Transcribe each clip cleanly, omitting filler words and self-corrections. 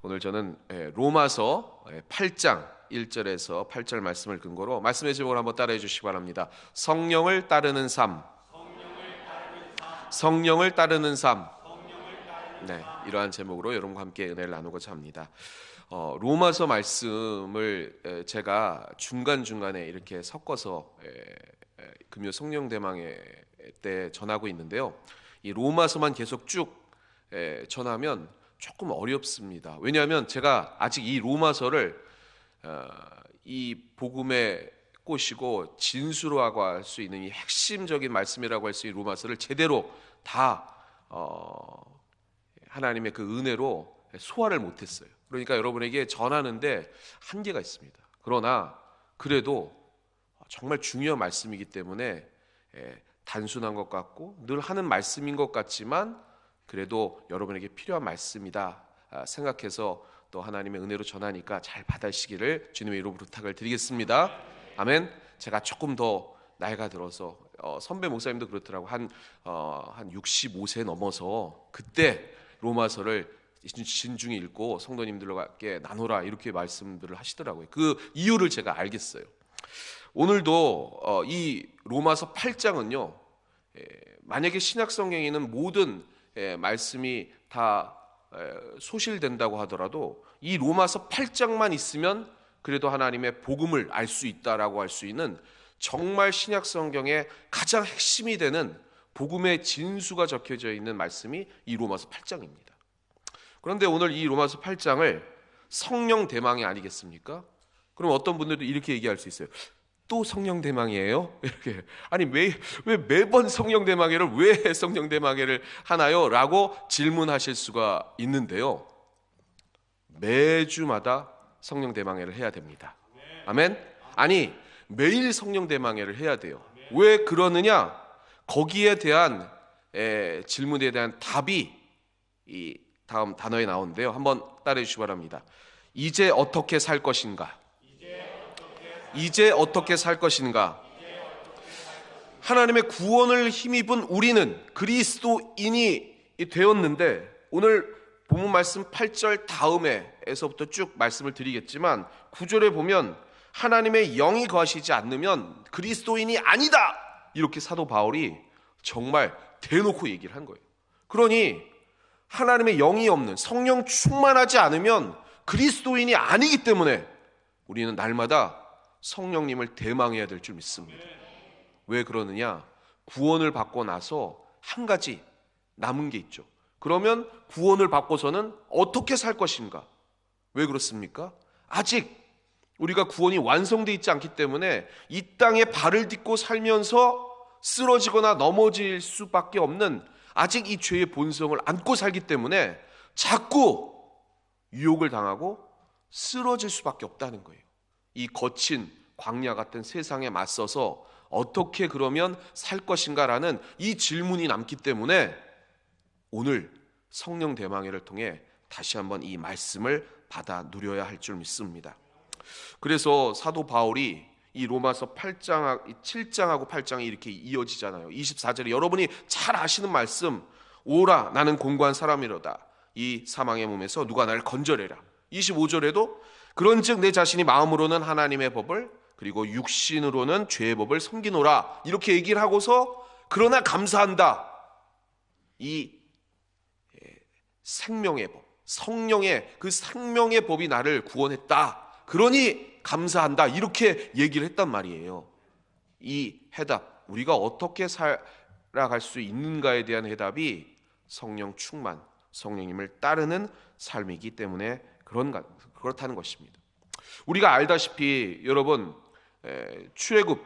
오늘 저는 로마서 8장 1절에서 8절 말씀을 근거로 말씀의 제목을 한번 따라해 주시기 바랍니다. 성령을 따르는 삶. 성령을 따르는 삶. 네, 이러한 제목으로 여러분과 함께 은혜를 나누고자 합니다. 로마서 말씀을 제가 중간중간에 이렇게 섞어서 금요 성령 대망회 때 전하고 있는데요. 이 로마서만 계속 쭉 전하면 조금 어렵습니다. 왜냐하면 제가 아직 이 로마서를 이 복음의 꽃이고 진수라고 할 수 있는 이 핵심적인 말씀이라고 할 수 있는 로마서를 제대로 다 하나님의 그 은혜로 소화를 못했어요. 그러니까 여러분에게 전하는데 한계가 있습니다. 그러나 그래도 정말 중요한 말씀이기 때문에 단순한 것 같고 늘 하는 말씀인 것 같지만 그래도 여러분에게 필요한 말씀이다 생각해서 또 하나님의 은혜로 전하니까 잘 받으시기를 주님의 이름으로 부탁을 드리겠습니다. 아멘. 제가 조금 더 나이가 들어서 선배 목사님도 그렇더라고. 한 65세 넘어서 그때 로마서를 진중히 읽고 성도님들과 함께 나누라 이렇게 말씀들을 하시더라고요. 그 이유를 제가 알겠어요. 오늘도 이 로마서 8장은요, 만약에 신약 성경에 있는 모든 말씀이 다 소실된다고 하더라도 이 로마서 8장만 있으면 그래도 하나님의 복음을 알 수 있다라고 할 수 있는 정말 신약 성경의 가장 핵심이 되는 복음의 진수가 적혀져 있는 말씀이 이 로마서 8장입니다. 그런데 오늘 이 로마서 8장을 성령 대망이 아니겠습니까? 그럼 어떤 분들도 이렇게 얘기할 수 있어요. 또 성령 대망이에요? 이렇게. 아니 왜 매번 성령 대망회를 왜 성령 대망회를 하나요? 라고 질문하실 수가 있는데요. 매주마다 성령 대망회를 해야 됩니다. 아멘? 아니 매일 성령 대망회를 해야 돼요. 왜 그러느냐? 거기에 대한 질문에 대한 답이 이 다음 단어에 나오는데요. 한번 따라해 주시기 바랍니다. 이제 어떻게 살 것인가? 이제 어떻게 살 것인가? 하나님의 구원을 힘입은 우리는 그리스도인이 되었는데 오늘 본문 말씀 8절 다음에서부터 쭉 말씀을 드리겠지만 9절에 보면 하나님의 영이 거하시지 않으면 그리스도인이 아니다! 이렇게 사도 바울이 정말 대놓고 얘기를 한 거예요. 그러니 하나님의 영이 없는 성령 충만하지 않으면 그리스도인이 아니기 때문에 우리는 날마다 성령님을 대망해야 될 줄 믿습니다. 왜 그러느냐? 구원을 받고 나서 한 가지 남은 게 있죠. 그러면 구원을 받고서는 어떻게 살 것인가? 왜 그렇습니까? 아직 우리가 구원이 완성되어 있지 않기 때문에 이 땅에 발을 딛고 살면서 쓰러지거나 넘어질 수밖에 없는 아직 이 죄의 본성을 안고 살기 때문에 자꾸 유혹을 당하고 쓰러질 수밖에 없다는 거예요. 이 거친 광야 같은 세상에 맞서서 어떻게 그러면 살 것인가라는 이 질문이 남기 때문에 오늘 성령 대망회를 통해 다시 한번 이 말씀을 받아 누려야 할 줄 믿습니다. 그래서 사도 바울이 이 로마서 7장하고 8장이 이렇게 이어지잖아요. 24절에 여러분이 잘 아시는 말씀, 오라 나는 공고한 사람이로다. 이 사망의 몸에서 누가 나를 건져내라. 25절에도 그런즉 내 자신이 마음으로는 하나님의 법을 그리고 육신으로는 죄의 법을 섬기노라. 이렇게 얘기를 하고서 그러나 감사한다. 이 생명의 법, 성령의 그 생명의 법이 나를 구원했다. 그러니 감사한다. 이렇게 얘기를 했단 말이에요. 이 해답, 우리가 어떻게 살아갈 수 있는가에 대한 해답이 성령 충만, 성령님을 따르는 삶이기 때문에 그렇다는 것입니다. 우리가 알다시피 여러분 출애굽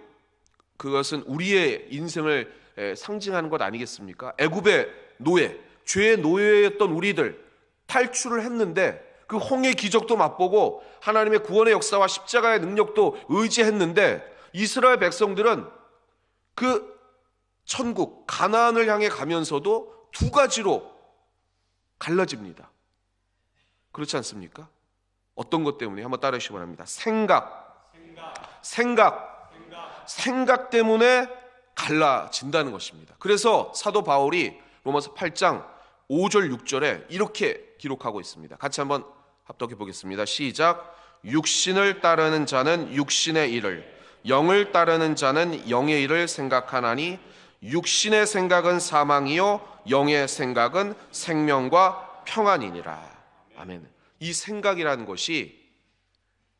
그것은 우리의 인생을 상징하는 것 아니겠습니까? 애굽의 노예, 죄의 노예였던 우리들 탈출을 했는데 그 홍해 기적도 맛보고 하나님의 구원의 역사와 십자가의 능력도 의지했는데 이스라엘 백성들은 그 천국 가나안을 향해 가면서도 두 가지로 갈라집니다. 그렇지 않습니까? 어떤 것 때문에? 한번 따라해 주시기 바랍니다. 생각 때문에 갈라진다는 것입니다. 그래서 사도 바울이 로마서 8장 5절 6절에 이렇게 기록하고 있습니다. 같이 한번 합독해 보겠습니다. 시작. 육신을 따르는 자는 육신의 일을, 영을 따르는 자는 영의 일을 생각하나니 육신의 생각은 사망이요 영의 생각은 생명과 평안이니라. 아멘. 이 생각이라는 것이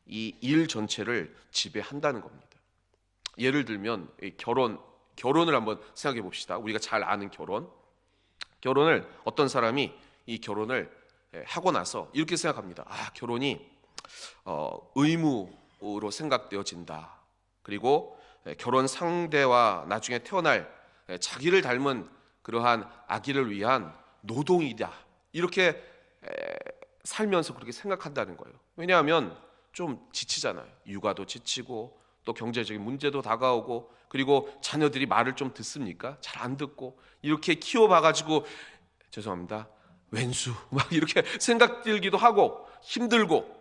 이 일 전체를 지배한다는 겁니다. 예를 들면 결혼을 한번 생각해 봅시다. 우리가 잘 아는 결혼을 어떤 사람이 이 결혼을 하고 나서 이렇게 생각합니다. 결혼이 의무로 생각되어진다. 그리고 결혼 상대와 나중에 태어날 자기를 닮은 그러한 아기를 위한 노동이다. 이렇게 살면서 그렇게 생각한다는 거예요. 왜냐하면 좀 지치잖아요. 육아도 지치고 또 경제적인 문제도 다가오고, 그리고 자녀들이 말을 좀 듣습니까? 잘 안 듣고, 이렇게 키워봐가지고 죄송합니다, 왼수 막 이렇게 생각 들기도 하고 힘들고,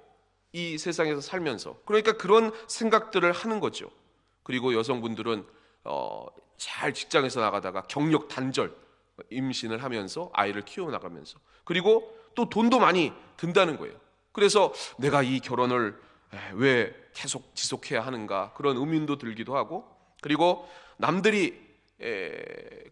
이 세상에서 살면서 그러니까 그런 생각들을 하는 거죠. 그리고 여성분들은 잘 직장에서 나가다가 경력 단절, 임신을 하면서 아이를 키워나가면서, 그리고 또 돈도 많이 든다는 거예요. 그래서 내가 이 결혼을 왜 계속 지속해야 하는가, 그런 의문도 들기도 하고, 그리고 남들이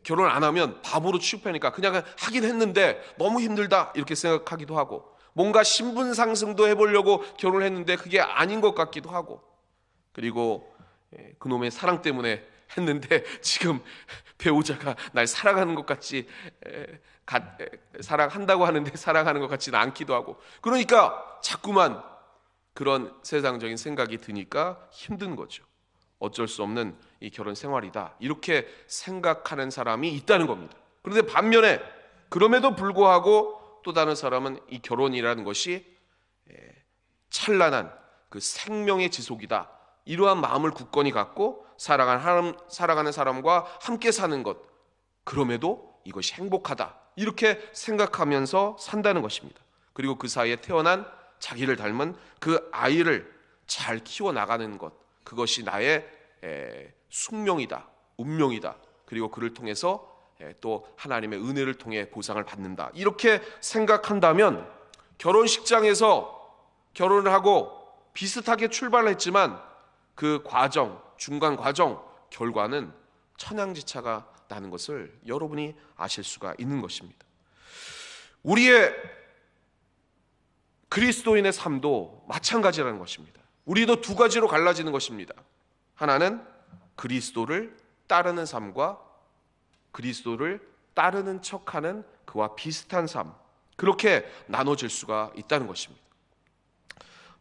결혼 안 하면 바보로 취급하니까 그냥 하긴 했는데 너무 힘들다 이렇게 생각하기도 하고, 뭔가 신분 상승도 해보려고 결혼을 했는데 그게 아닌 것 같기도 하고, 그리고 그놈의 사랑 때문에 했는데 지금 배우자가 날 사랑하는 것 같지, 사랑한다고 하는데 사랑하는 것 같지는 않기도 하고, 그러니까 자꾸만 그런 세상적인 생각이 드니까 힘든 거죠. 어쩔 수 없는 이 결혼 생활이다, 이렇게 생각하는 사람이 있다는 겁니다. 그런데 반면에 그럼에도 불구하고 또 다른 사람은 이 결혼이라는 것이 찬란한 그 생명의 지속이다, 이러한 마음을 굳건히 갖고 살아가는 사람과 함께 사는 것, 그럼에도 이것이 행복하다, 이렇게 생각하면서 산다는 것입니다. 그리고 그 사이에 태어난 자기를 닮은 그 아이를 잘 키워나가는 것, 그것이 나의 숙명이다, 운명이다. 그리고 그를 통해서 또 하나님의 은혜를 통해 보상을 받는다, 이렇게 생각한다면 결혼식장에서 결혼을 하고 비슷하게 출발을 했지만 그 과정, 중간 과정, 결과는 천양지차가 나는 것을 여러분이 아실 수가 있는 것입니다. 우리의 그리스도인의 삶도 마찬가지라는 것입니다. 우리도 두 가지로 갈라지는 것입니다. 하나는 그리스도를 따르는 삶과 그리스도를 따르는 척하는 그와 비슷한 삶, 그렇게 나눠질 수가 있다는 것입니다.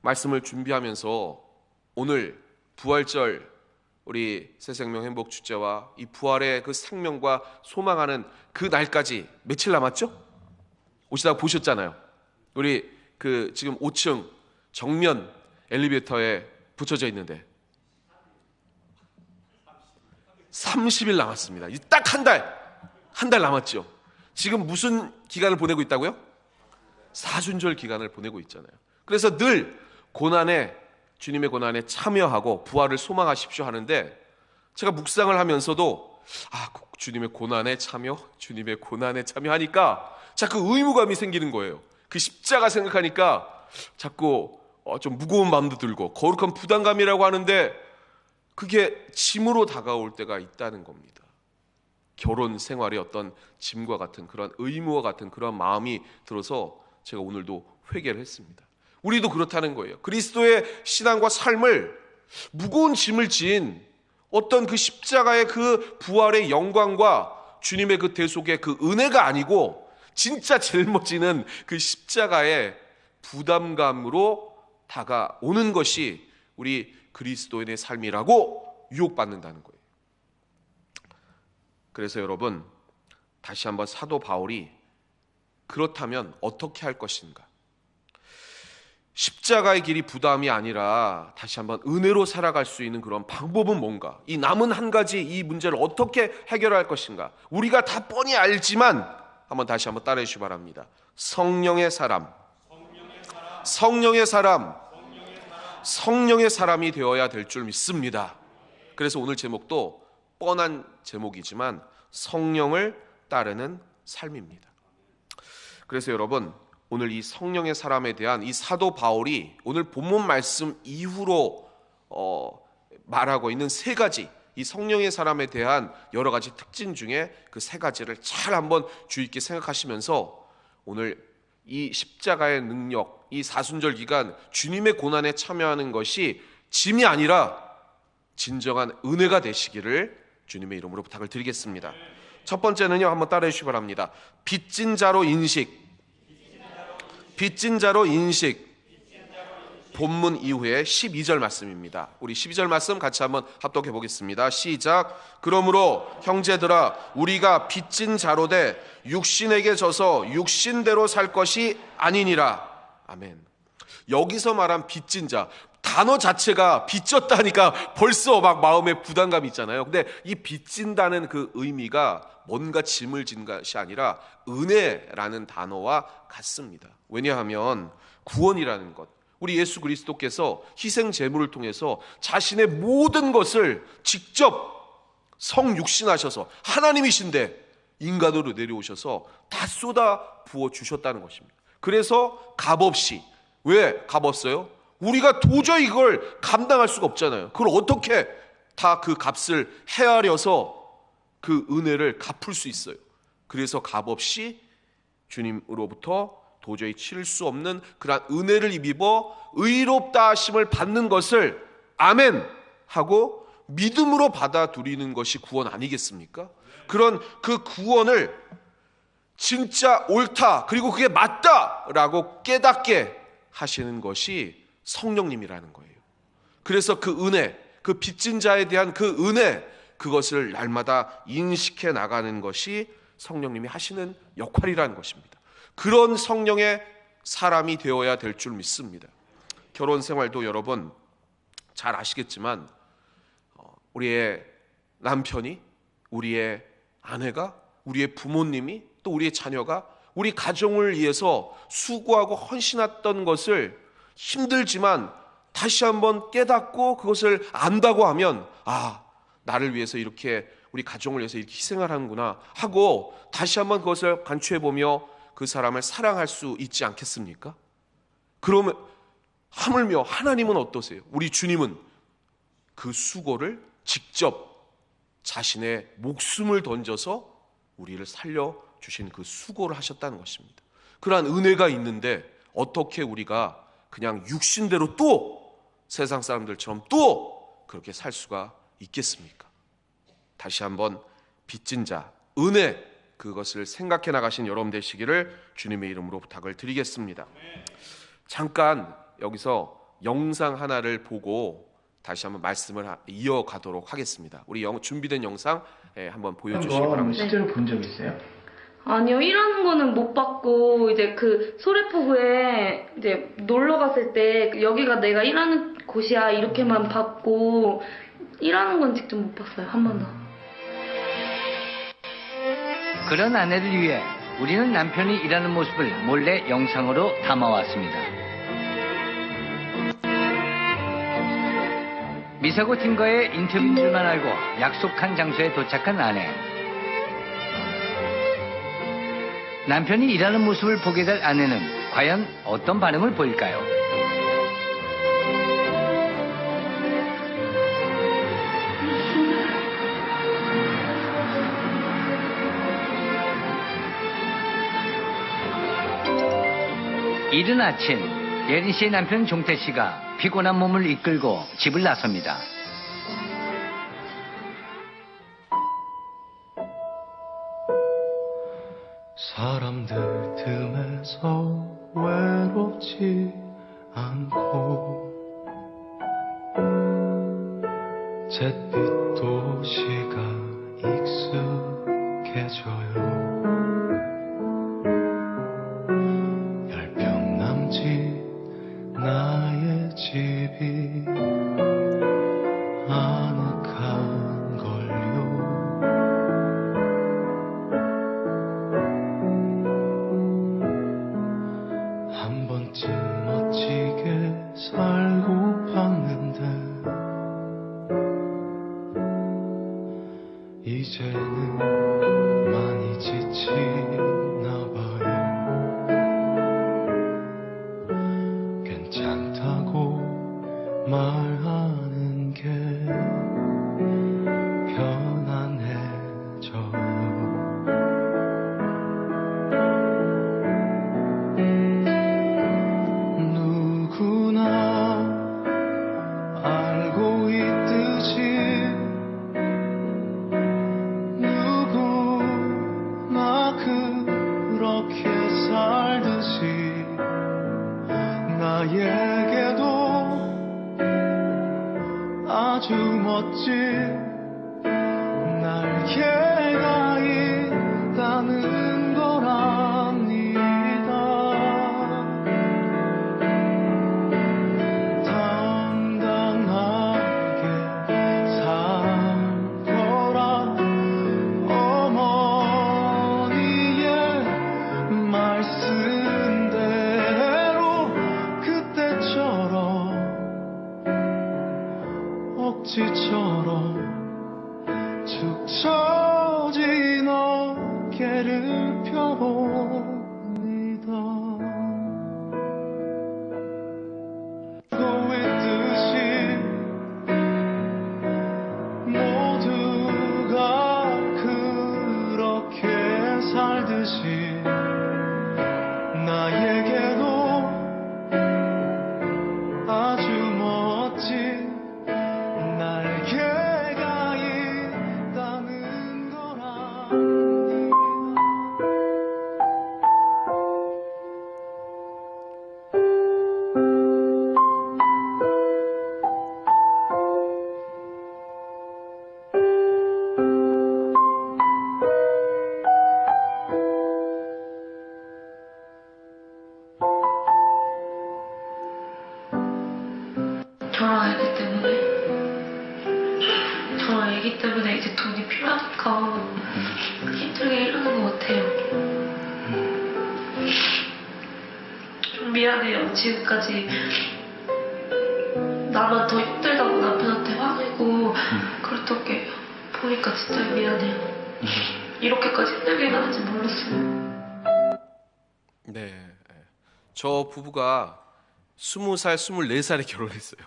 말씀을 준비하면서 오늘 부활절, 우리 새생명 행복 축제와 이 부활의 그 생명과 소망하는 그 날까지 며칠 남았죠? 오시다가 보셨잖아요. 우리 지금 5층 정면 엘리베이터에 붙여져 있는데 30일 남았습니다. 딱 한 달 남았죠. 지금 무슨 기간을 보내고 있다고요? 사순절 기간을 보내고 있잖아요. 그래서 늘 주님의 고난에 참여하고 부활을 소망하십시오 하는데, 제가 묵상을 하면서도 주님의 고난에 참여하니까 자꾸 의무감이 생기는 거예요. 그 십자가 생각하니까 자꾸 좀 무거운 마음도 들고, 거룩한 부담감이라고 하는데 그게 짐으로 다가올 때가 있다는 겁니다. 결혼 생활의 어떤 짐과 같은 그런 의무와 같은 그런 마음이 들어서 제가 오늘도 회개를 했습니다. 우리도 그렇다는 거예요. 그리스도의 신앙과 삶을 무거운 짐을 진 어떤 그 십자가의 그 부활의 영광과 주님의 그 대속의 그 은혜가 아니고, 진짜 짊어지는 그 십자가의 부담감으로 다가오는 것이 우리 그리스도인의 삶이라고 유혹받는다는 거예요. 그래서 여러분, 다시 한번 사도 바울이 그렇다면 어떻게 할 것인가, 십자가의 길이 부담이 아니라 다시 한번 은혜로 살아갈 수 있는 그런 방법은 뭔가, 이 남은 한 가지 이 문제를 어떻게 해결할 것인가, 우리가 다 뻔히 알지만 다시 한번 따라해 주시기 바랍니다. 성령의 사람이 되어야 될 줄 믿습니다. 그래서 오늘 제목도 뻔한 제목이지만 성령을 따르는 삶입니다. 그래서 여러분, 오늘 이 성령의 사람에 대한 이 사도 바울이 오늘 본문 말씀 이후로 말하고 있는 세 가지, 이 성령의 사람에 대한 여러 가지 특징 중에 그 세 가지를 잘 한번 주의 있게 생각하시면서 오늘 이 십자가의 능력, 이 사순절 기간 주님의 고난에 참여하는 것이 짐이 아니라 진정한 은혜가 되시기를 주님의 이름으로 부탁을 드리겠습니다. 첫 번째는요, 한번 따라해 주시기 바랍니다. 빚진 자로 인식. 빚진 자로 인식. 본문 이후에 12절 말씀입니다. 우리 12절 말씀 같이 한번 합독해 보겠습니다. 시작. 그러므로 형제들아, 우리가 빚진 자로 돼 육신에게 져서 육신대로 살 것이 아니니라. 아멘. 여기서 말한 빚진 자, 단어 자체가 빚졌다니까 벌써 막 마음에 부담감이 있잖아요. 근데 이 빚진다는 그 의미가 뭔가 짐을 진 것이 아니라 은혜라는 단어와 같습니다. 왜냐하면 구원이라는 것, 우리 예수 그리스도께서 희생 제물을 통해서 자신의 모든 것을 직접 성육신하셔서 하나님이신데 인간으로 내려오셔서 다 쏟아 부어 주셨다는 것입니다. 그래서 값없이, 왜 값없어요? 우리가 도저히 이걸 감당할 수가 없잖아요. 그걸 어떻게 다 그 값을 헤아려서 그 은혜를 갚을 수 있어요. 그래서 값없이 주님으로부터 도저히 치를 수 없는 그러한 은혜를 입어 의롭다 하심을 받는 것을 아멘 하고 믿음으로 받아들이는 것이 구원 아니겠습니까? 그런 그 구원을 진짜 옳다, 그리고 그게 맞다라고 깨닫게 하시는 것이 성령님이라는 거예요. 그래서 그 은혜, 그 빚진 자에 대한 그 은혜, 그것을 날마다 인식해 나가는 것이 성령님이 하시는 역할이라는 것입니다. 그런 성령의 사람이 되어야 될 줄 믿습니다. 결혼 생활도 여러분 잘 아시겠지만 우리의 남편이, 우리의 아내가, 우리의 부모님이, 또 우리의 자녀가 우리 가정을 위해서 수고하고 헌신했던 것을 힘들지만 다시 한번 깨닫고 그것을 안다고 하면, 아, 나를 위해서 이렇게, 우리 가정을 위해서 이렇게 희생을 하는구나 하고 다시 한번 그것을 간추해보며 그 사람을 사랑할 수 있지 않겠습니까? 그러면 하물며 하나님은 어떠세요? 우리 주님은 그 수고를 직접 자신의 목숨을 던져서 우리를 살려주신 그 수고를 하셨다는 것입니다. 그러한 은혜가 있는데 어떻게 우리가 그냥 육신대로 또 세상 사람들처럼 또 그렇게 살 수가 있겠습니까? 다시 한번 빚진 자, 은혜, 그것을 생각해 나가신 여러분 되시기를 주님의 이름으로 부탁을 드리겠습니다. 잠깐 여기서 영상 하나를 보고 다시 한번 말씀을 이어가도록 하겠습니다. 우리 준비된 영상 한번 보여주시기 바랍니다. 실제로 본 적 있어요? 아니요, 일하는 거는 못 봤고, 이제 그 소래포구에 이제 놀러 갔을 때 여기가 내가 일하는 곳이야 이렇게만 봤고, 일하는 건 직접 못 봤어요, 한 번도. 그런 아내를 위해 우리는 남편이 일하는 모습을 몰래 영상으로 담아왔습니다. 미사고 팀과의 인터뷰인 줄만 알고 약속한 장소에 도착한 아내. 남편이 일하는 모습을 보게 될 아내는 과연 어떤 반응을 보일까요? 이른 아침, 예린 씨의 남편 종태 씨가 피곤한 몸을 이끌고 집을 나섭니다. 사람들 틈에서 외롭지 않고 잿빛 도시가 익숙해져요. 열평 남짓 나의 집이 아늑한 걸요. 한 번쯤 멋지게 살고 봤는데 이제는 많이 지치나 봐요. 나에게도 아주 멋진 날개가 있다는 걸 압니다. 당당하게 살거라 어머니의 말씀대로 그때처럼 억지처럼 축 처진 어깨를 펴봅니다. 알고 있듯이 모두가 그렇게 살듯이 나에게도 아주 멋진 날개가 있다는 걸 압니다. 저랑 애기 때문에 이제 돈이 필요하니까 힘들게 이러는 것 같아요. 좀 미안해요. 지금까지 나만 더 힘들다고 남편한테 화내고 그랬던 게 보니까 진짜 미안해요. 이렇게까지 힘들게 가는지 몰랐어요. 네, 저 부부가 20살, 24살에 결혼했어요.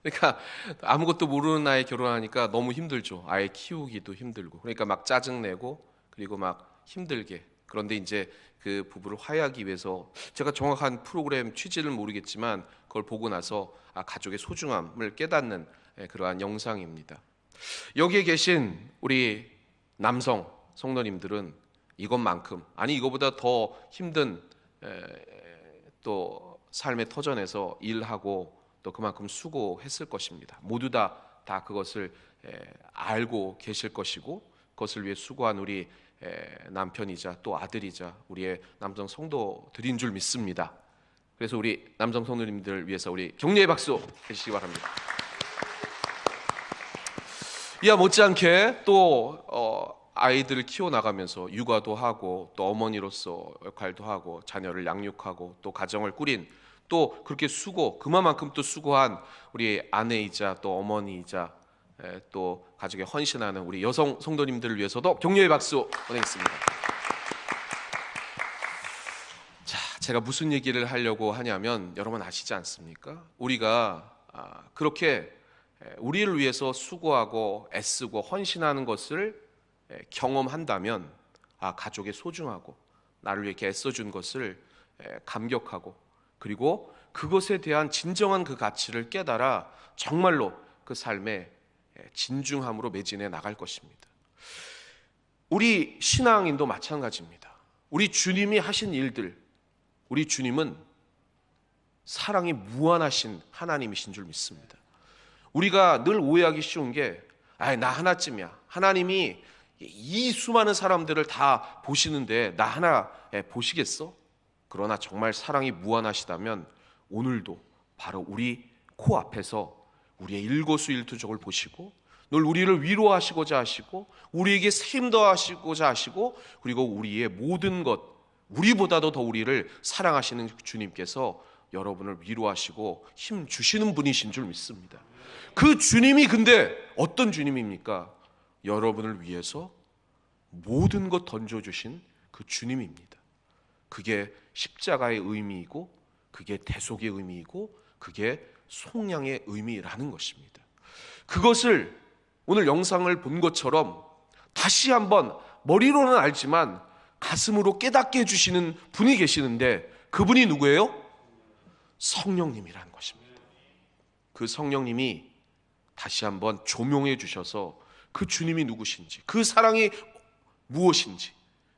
그러니까 아무것도 모르는 나이에 결혼하니까 너무 힘들죠. 아이 키우기도 힘들고. 그러니까 막 짜증내고 그리고 막 힘들게. 그런데 이제 그 부부를 화해하기 위해서 제가 정확한 프로그램 취지를 모르겠지만 그걸 보고 나서 가족의 소중함을 깨닫는 그러한 영상입니다. 여기에 계신 우리 남성 성도님들은 이것만큼 아니 이거보다 더 힘든 또 삶의 터전에서 일하고 또 그만큼 수고했을 것입니다. 모두 다 그것을 알고 계실 것이고 그것을 위해 수고한 우리 남편이자 또 아들이자 우리의 남성 성도들인 줄 믿습니다. 그래서 우리 남성 성도님들 위해서 우리 격려의 박수 해주시기 바랍니다. 이와 못지않게 또 아이들을 키워나가면서 육아도 하고 또 어머니로서 역할도 하고 자녀를 양육하고 또 가정을 꾸린 또 그렇게 그만큼 또 수고한 우리 아내이자 또 어머니이자 또 가족에 헌신하는 우리 여성 성도님들을 위해서도 격려의 박수 보내겠습니다. 자, 제가 무슨 얘기를 하려고 하냐면 여러분 아시지 않습니까? 우리가 그렇게 우리를 위해서 수고하고 애쓰고 헌신하는 것을 경험한다면 가족의 소중하고 나를 위해 이렇게 애써준 것을 감격하고 그리고 그것에 대한 진정한 그 가치를 깨달아 정말로 그 삶에 진중함으로 매진해 나갈 것입니다. 우리 신앙인도 마찬가지입니다. 우리 주님이 하신 일들, 우리 주님은 사랑이 무한하신 하나님이신 줄 믿습니다. 우리가 늘 오해하기 쉬운 게 나 하나쯤이야. 하나님이 이 수많은 사람들을 다 보시는데 나 하나 보시겠어? 그러나 정말 사랑이 무한하시다면 오늘도 바로 우리 코앞에서 우리의 일거수일투족을 보시고 늘 우리를 위로하시고자 하시고 우리에게 힘 더하시고자 하시고 그리고 우리의 모든 것 우리보다도 더 우리를 사랑하시는 주님께서 여러분을 위로하시고 힘 주시는 분이신 줄 믿습니다. 그 주님이 근데 어떤 주님입니까? 여러분을 위해서 모든 것 던져주신 그 주님입니다. 그게 십자가의 의미이고 그게 대속의 의미이고 그게 속량의 의미라는 것입니다. 그것을 오늘 영상을 본 것처럼 다시 한번 머리로는 알지만 가슴으로 깨닫게 해주시는 분이 계시는데 그분이 누구예요? 성령님이라는 것입니다. 그 성령님이 다시 한번 조명해 주셔서 그 주님이 누구신지 그 사랑이 무엇인지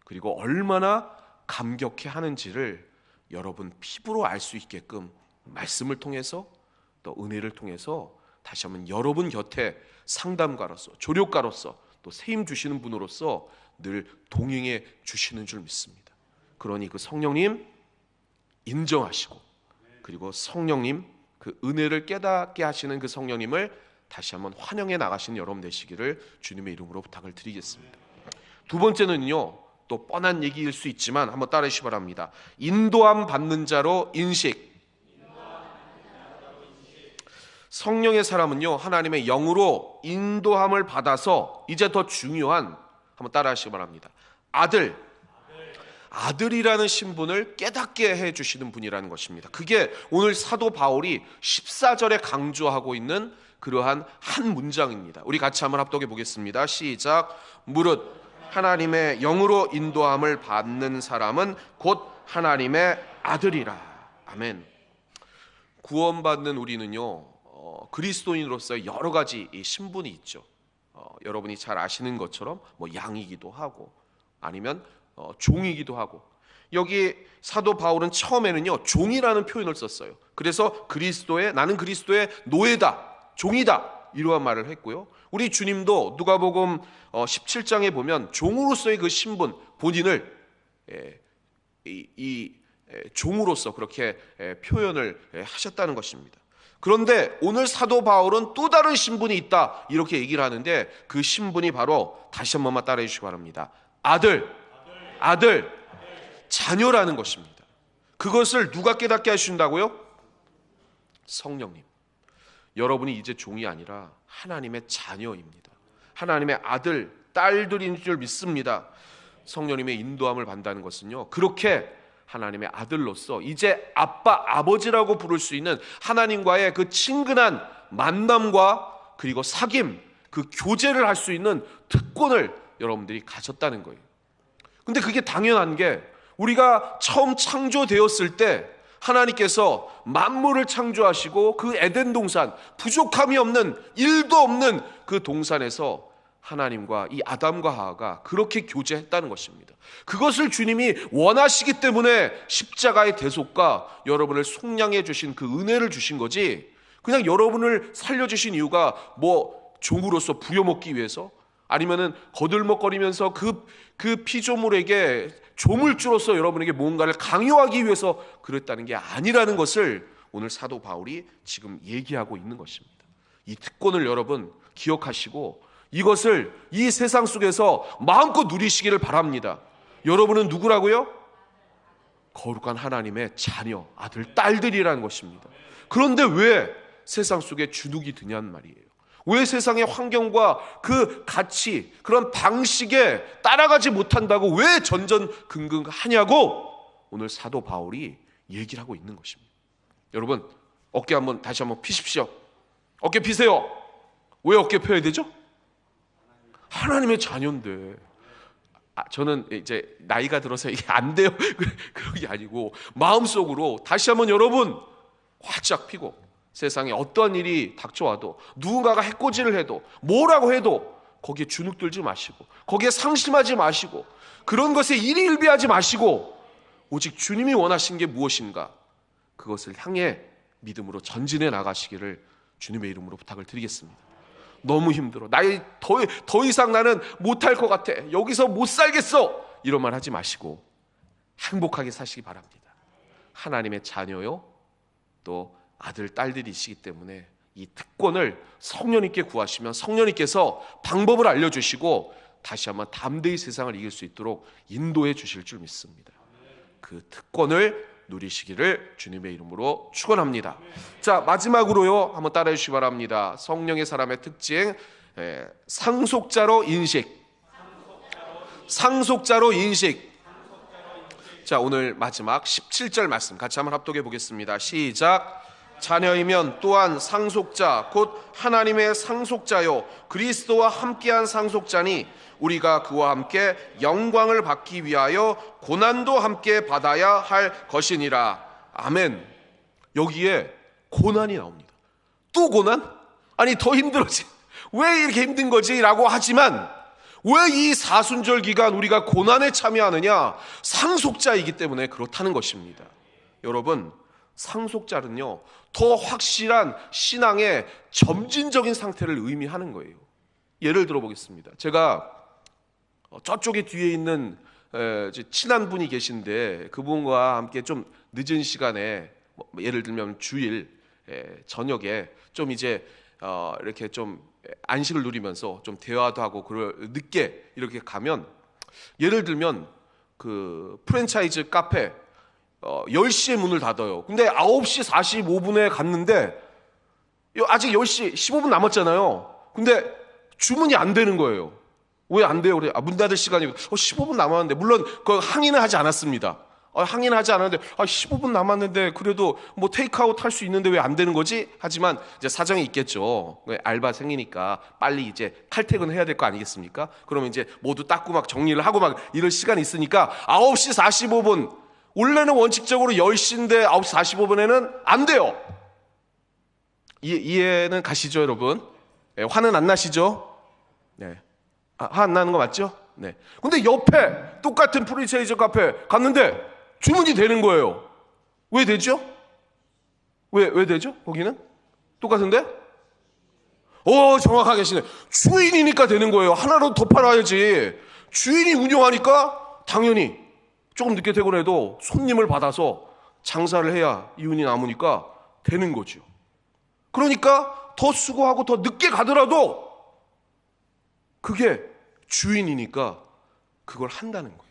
그리고 얼마나 감격해 하는지를 여러분 피부로 알 수 있게끔 말씀을 통해서 또 은혜를 통해서 다시 한번 여러분 곁에 상담가로서 조력가로서 또 세임 주시는 분으로서 늘 동행해 주시는 줄 믿습니다. 그러니 그 성령님 인정하시고 그리고 성령님 그 은혜를 깨닫게 하시는 그 성령님을 다시 한번 환영해 나가시는 여러분 되시기를 주님의 이름으로 부탁을 드리겠습니다. 두 번째는요, 또 뻔한 얘기일 수 있지만 한번 따르시기 바랍니다. 인도함 받는 자로 인식. 성령의 사람은요, 하나님의 영으로 인도함을 받아서 이제 더 중요한, 한번 따라하시기 바랍니다. 아들이라는 신분을 깨닫게 해주시는 분이라는 것입니다. 그게 오늘 사도 바울이 14절에 강조하고 있는 그러한 한 문장입니다. 우리 같이 한번 합독해 보겠습니다. 시작. 무릇 하나님의 영으로 인도함을 받는 사람은 곧 하나님의 아들이라. 아멘. 구원받는 우리는요, 그리스도인으로서의 여러 가지 신분이 있죠. 여러분이 잘 아시는 것처럼 뭐 양이기도 하고 아니면 종이기도 하고, 여기 사도 바울은 처음에는요 종이라는 표현을 썼어요. 그래서 나는 그리스도의 노예다, 종이다, 이러한 말을 했고요. 우리 주님도 누가복음 17장에 보면 종으로서의 그 신분, 본인을 종으로서 그렇게 표현을 하셨다는 것입니다. 그런데 오늘 사도 바울은 또 다른 신분이 있다, 이렇게 얘기를 하는데 그 신분이 바로, 다시 한 번만 따라해 주시기 바랍니다. 아들, 자녀라는 것입니다. 그것을 누가 깨닫게 하신다고요? 성령님. 여러분이 이제 종이 아니라 하나님의 자녀입니다. 하나님의 아들, 딸들인 줄 믿습니다. 성령님의 인도함을 받는다는 것은요, 그렇게 하나님의 아들로서 이제 아빠, 아버지라고 부를 수 있는 하나님과의 그 친근한 만남과 그리고 사귐, 그 교제를 할 수 있는 특권을 여러분들이 가졌다는 거예요. 근데 그게 당연한 게, 우리가 처음 창조되었을 때 하나님께서 만물을 창조하시고 그 에덴 동산, 부족함이 없는, 일도 없는 그 동산에서 하나님과 이 아담과 하와가 그렇게 교제했다는 것입니다. 그것을 주님이 원하시기 때문에 십자가의 대속과 여러분을 속량해 주신 그 은혜를 주신 거지, 그냥 여러분을 살려주신 이유가 뭐 종으로서 부려먹기 위해서, 아니면은 거들먹거리면서 그 피조물에게 조물주로서 여러분에게 뭔가를 강요하기 위해서 그랬다는 게 아니라는 것을 오늘 사도 바울이 지금 얘기하고 있는 것입니다. 이 특권을 여러분 기억하시고 이것을 이 세상 속에서 마음껏 누리시기를 바랍니다. 여러분은 누구라고요? 거룩한 하나님의 자녀, 아들, 딸들이라는 것입니다. 그런데 왜 세상 속에 주눅이 드냐는 말이에요. 왜 세상의 환경과 그 가치, 그런 방식에 따라가지 못한다고 왜 전전긍긍하냐고 오늘 사도 바울이 얘기를 하고 있는 것입니다. 여러분, 어깨 다시 한번 피십시오. 어깨 피세요. 왜 어깨 펴야 되죠? 하나님의 자녀인데. 저는 이제 나이가 들어서 이게 안 돼요, 그런 게 아니고 마음속으로 다시 한번 여러분 활짝 피고, 세상에 어떠한 일이 닥쳐와도, 누군가가 해코지를 해도, 뭐라고 해도 거기에 주눅 들지 마시고, 거기에 상심하지 마시고, 그런 것에 일희일비하지 마시고, 오직 주님이 원하신 게 무엇인가, 그것을 향해 믿음으로 전진해 나가시기를 주님의 이름으로 부탁을 드리겠습니다. 너무 힘들어, 나이 더 이상 나는 못할 것 같아, 여기서 못 살겠어, 이런 말 하지 마시고 행복하게 사시기 바랍니다. 하나님의 자녀요, 또 아들, 딸들이시기 때문에 이 특권을 성령님께 구하시면 성령님께서 방법을 알려주시고 다시 한번 담대히 세상을 이길 수 있도록 인도해 주실 줄 믿습니다. 그 특권을 누리시기를 주님의 이름으로 축원합니다. 자, 마지막으로요, 한번 따라해 주시기 바랍니다. 성령의 사람의 특징, 상속자로 인식. 자, 오늘 마지막 17절 말씀 같이 한번 합독해 보겠습니다. 시작. 자녀이면 또한 상속자, 곧 하나님의 상속자요 그리스도와 함께한 상속자니 우리가 그와 함께 영광을 받기 위하여 고난도 함께 받아야 할 것이니라. 아멘. 여기에 고난이 나옵니다. 또 고난? 아니, 더 힘들어지, 왜 이렇게 힘든 거지? 라고 하지만 왜 이 사순절 기간 우리가 고난에 참여하느냐? 상속자이기 때문에 그렇다는 것입니다. 여러분, 상속자는요, 더 확실한 신앙의 점진적인 상태를 의미하는 거예요. 예를 들어 보겠습니다. 제가 저쪽에 뒤에 있는 친한 분이 계신데 그분과 함께 좀 늦은 시간에 예를 들면 주일 저녁에 좀 이제 이렇게 좀 안식을 누리면서 좀 대화도 하고 늦게 이렇게 가면, 예를 들면 그 프랜차이즈 카페 10시에 문을 닫아요. 근데 9시 45분에 갔는데 아직 10시 15분 남았잖아요. 근데 주문이 안 되는 거예요. 왜 안 돼요? 그래. 문 닫을 시간이 15분 남았는데, 물론 그 항의는 하지 않았습니다. 항의는 하지 않았는데 15분 남았는데 그래도 뭐 테이크아웃 할 수 있는데 왜 안 되는 거지? 하지만 이제 사정이 있겠죠. 알바생이니까 빨리 이제 칼퇴근해야 될 거 아니겠습니까? 그러면 이제 모두 닦고 막 정리를 하고 막 이럴 시간이 있으니까 9시 45분, 원래는 원칙적으로 10시인데 9시 45분에는 안 돼요. 이해는 가시죠, 여러분? 네, 화는 안 나시죠? 네. 화 안 나는 거 맞죠? 네. 근데 옆에 똑같은 프랜차이즈 카페 갔는데 주문이 되는 거예요. 왜 되죠? 왜 되죠? 거기는? 똑같은데? 정확하게 하시네. 주인이니까 되는 거예요. 하나라도 더 팔아야지. 주인이 운영하니까 당연히 조금 늦게 퇴근해도 손님을 받아서 장사를 해야 이윤이 남으니까 되는 거죠. 그러니까 더 수고하고 더 늦게 가더라도 그게 주인이니까 그걸 한다는 거예요.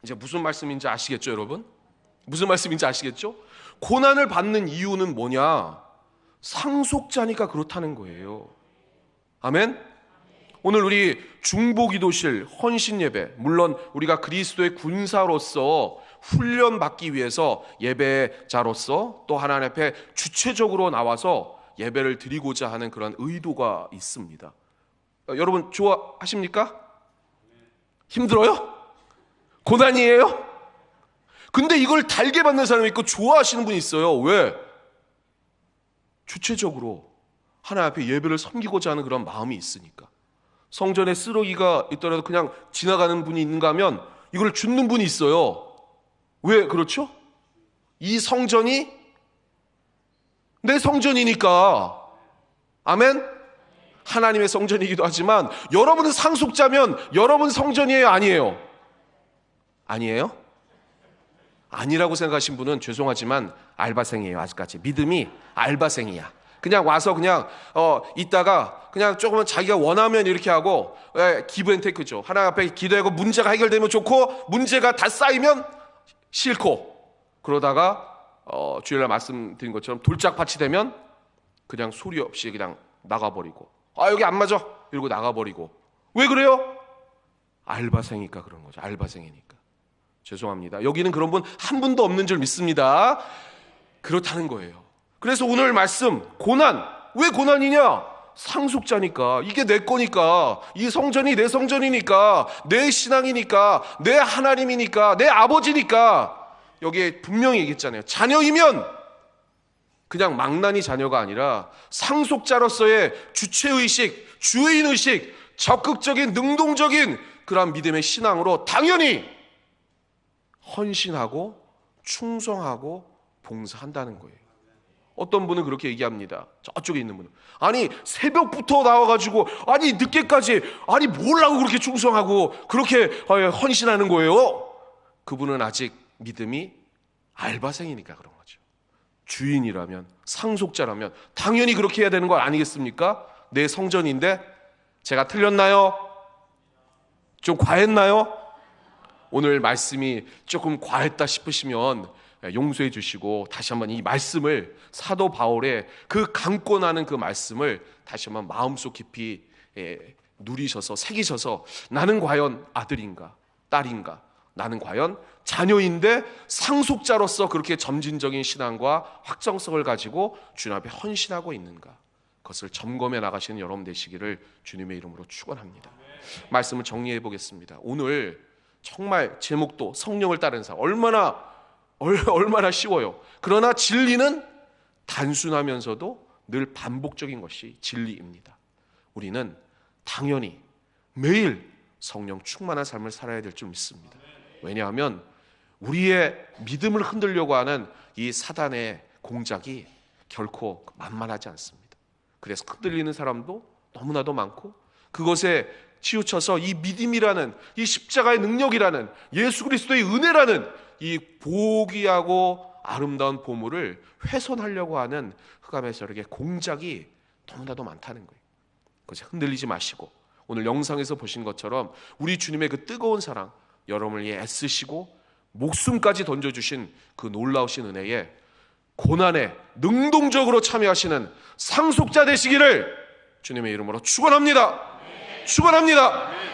이제 무슨 말씀인지 아시겠죠, 여러분? 무슨 말씀인지 아시겠죠? 고난을 받는 이유는 뭐냐? 상속자니까 그렇다는 거예요. 아멘? 오늘 우리 중보기도실 헌신예배, 물론 우리가 그리스도의 군사로서 훈련받기 위해서 예배자로서 또 하나님 앞에 주체적으로 나와서 예배를 드리고자 하는 그런 의도가 있습니다. 여러분 좋아하십니까? 힘들어요? 고난이에요? 근데 이걸 달게 받는 사람이 있고 좋아하시는 분이 있어요. 왜? 주체적으로 하나님 앞에 예배를 섬기고자 하는 그런 마음이 있으니까. 성전에 쓰러기가 있더라도 그냥 지나가는 분이 있는가 하면 이걸 줍는 분이 있어요. 왜 그렇죠? 이 성전이 내 성전이니까. 아멘? 하나님의 성전이기도 하지만 여러분은 상속자면 여러분 성전이에요, 아니에요? 아니에요? 아니라고 생각하신 분은 죄송하지만 알바생이에요. 아직까지 믿음이 알바생이야. 그냥 와서 그냥 있다가 그냥 조금은 자기가 원하면 이렇게 하고 기브앤테이크죠. 하나님 앞에 기도하고 문제가 해결되면 좋고 문제가 다 쌓이면 싫고, 그러다가 주일날 말씀드린 것처럼 돌짝밭이 되면 그냥 소리 없이 그냥 나가버리고, 여기 안 맞아 이러고 나가버리고. 왜 그래요? 알바생이니까 그런 거죠. 알바생이니까. 죄송합니다. 여기는 그런 분 한 분도 없는 줄 믿습니다. 그렇다는 거예요. 그래서 오늘 말씀, 고난. 왜 고난이냐? 상속자니까. 이게 내 거니까. 이 성전이 내 성전이니까. 내 신앙이니까. 내 하나님이니까. 내 아버지니까. 여기에 분명히 얘기했잖아요. 자녀이면 그냥 망나니 자녀가 아니라 상속자로서의 주체의식, 주인의식, 적극적인 능동적인 그런 믿음의 신앙으로 당연히 헌신하고 충성하고 봉사한다는 거예요. 어떤 분은 그렇게 얘기합니다. 저쪽에 있는 분은. 아니 새벽부터 나와가지고 아니 늦게까지 아니 뭘 하고 그렇게 충성하고 그렇게 헌신하는 거예요? 그분은 아직 믿음이 알바생이니까 그런 거죠. 주인이라면, 상속자라면 당연히 그렇게 해야 되는 거 아니겠습니까? 내 성전인데 제가 틀렸나요? 좀 과했나요? 오늘 말씀이 조금 과했다 싶으시면 용서해 주시고 다시 한번 이 말씀을, 사도 바울의 그 강권하는 그 말씀을 다시 한번 마음속 깊이 누리셔서 새기셔서, 나는 과연 아들인가 딸인가, 나는 과연 자녀인데 상속자로서 그렇게 점진적인 신앙과 확정성을 가지고 주님 앞에 헌신하고 있는가, 그것을 점검해 나가시는 여러분 되시기를 주님의 이름으로 축원합니다. 말씀을 정리해 보겠습니다. 오늘 정말 제목도 성령을 따르는 삶, 얼마나 쉬워요. 그러나 진리는 단순하면서도 늘 반복적인 것이 진리입니다. 우리는 당연히 매일 성령 충만한 삶을 살아야 될 줄 믿습니다. 왜냐하면 우리의 믿음을 흔들려고 하는 이 사단의 공작이 결코 만만하지 않습니다. 그래서 흔들리는 사람도 너무나도 많고, 그것에 치우쳐서 이 믿음이라는, 이 십자가의 능력이라는, 예수 그리스도의 은혜라는 이 보기하고 아름다운 보물을 훼손하려고 하는 흑암의 세력의 공작이 너무나도 많다는 거예요. 그것에 흔들리지 마시고, 오늘 영상에서 보신 것처럼 우리 주님의 그 뜨거운 사랑, 여러분을 위해 애쓰시고 목숨까지 던져주신 그 놀라우신 은혜에 고난에 능동적으로 참여하시는 상속자 되시기를 주님의 이름으로 축원합니다. 축원합니다.